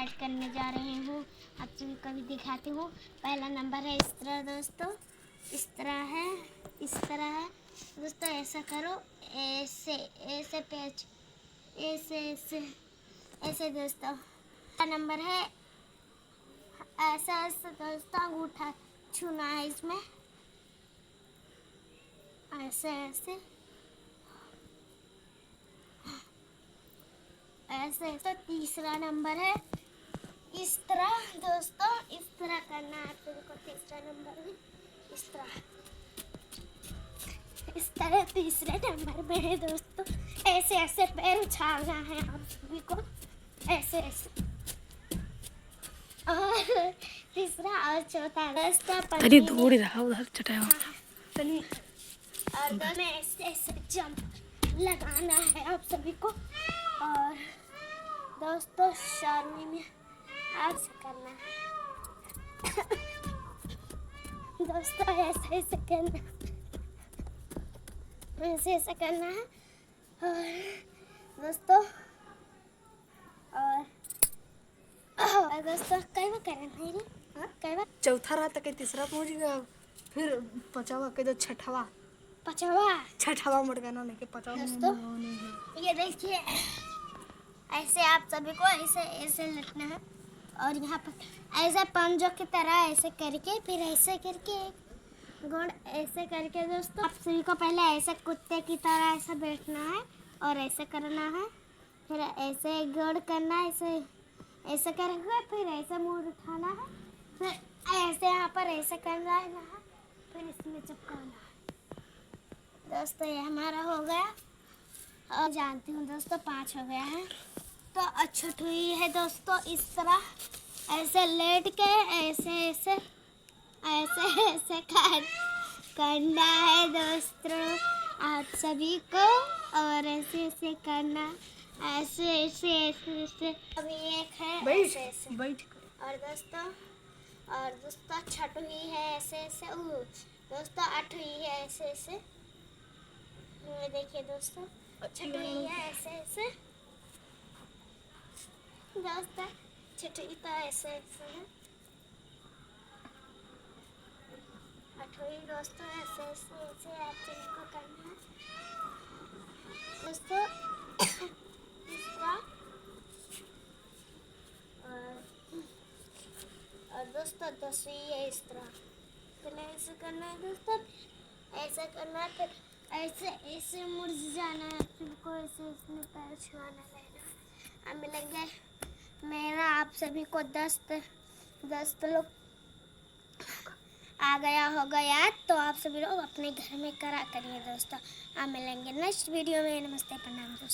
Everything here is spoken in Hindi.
स्टार्ट करने जा रही हूँ। आप सभी को भी दिखाती हूँ। पहला नंबर है इस तरह दोस्तों, इस तरह है, इस तरह है दोस्तों। ऐसा करो, ऐसे ऐसे पैच, ऐसे ऐसे ऐसे दोस्तों। नंबर है ऐसा ऐसा दोस्तों, अंगूठा छूना है इसमें, ऐसे ऐसे ऐसे ऐसे। तीसरा नंबर है इस तरह दोस्तों, इस तरह करना है आपको। तीसरा नंबर है इस तरह, इस तरह तीसरे नंबर में है दोस्तों। ऐसे ऐसे पैर उछालना है आप सभी को, ऐसे ऐसे। और तीसरा और चौथा दोस्तों तनी दूर रहा उधर चटाया तनी, और दो में ऐसे ऐसे जंप लगाना है आप सभी को। और दोस्तों शर्मी में ऐसे करना है दोस्तों, ऐसे ऐसे करना, ऐसे ऐसे करना है। और दोस्तों और दोस्तों कई बार करना है, कई बार। चौथा रहा तक तीसरा पहुंच गया, फिर पचावा के जो छठवा मोड़ गया ना, लेके पचावा दोस्तों ये देखिए, ऐसे आप सभी को ऐसे ऐसे लटना है। और यहाँ पर ऐसे पंजों की तरह ऐसे करके, फिर ऐसे करके एक गोड़ ऐसे करके दोस्तों, आप सभी को पहले ऐसे कुत्ते की तरह ऐसे बैठना है और ऐसे करना है। फिर ऐसे एक गोड़ करना है, ऐसे ऐसे करेंगे, फिर ऐसे मुंह उठाना है, फिर ऐसे यहाँ पर ऐसे करना है, फिर इसमें चिपकाना है। दोस्तों ये हमारा हो गया। और जानती हूँ दोस्तों 5 हो गया है। तो अछूट हुई है दोस्तों, इस तरह ऐसे लेट के ऐसे ऐसे ऐसे ऐसे करना है दोस्तों आप सभी को। और ऐसे ऐसे करना, ऐसे ऐसे ऐसे ऐसे। अभी एक है ऐसे ऐसे बैठ। और दोस्तों 6 हुई है ऐसे ऐसे। दोस्तों 8 हुई है ऐसे ऐसे। ये देखिए दोस्तों 6 हुई है ऐसे ऐसे दोस्तों, 6 हुई तो ऐसे ऐसे है। 8 हुई दोस्तों ऐसे ऐसे ऐसे आप सभी को करना है दोस्तों। तीसरा और दोस्तों 10 हुई है इस तरह। पहले ऐसे करना है दोस्तों, ऐसा करना है, फिर ऐसे ऐसे मुड़ जाना है आपको, ऐसे इसमें पैर छुआना लेना। अब मिलेंगे मेरा आप सभी को 10 लोग आ गया होगा याद, तो आप सभी लोग अपने घर में करा करिए दोस्तों। अब मिलेंगे नेक्स्ट वीडियो में। नमस्ते, प्रणाम दोस्तों।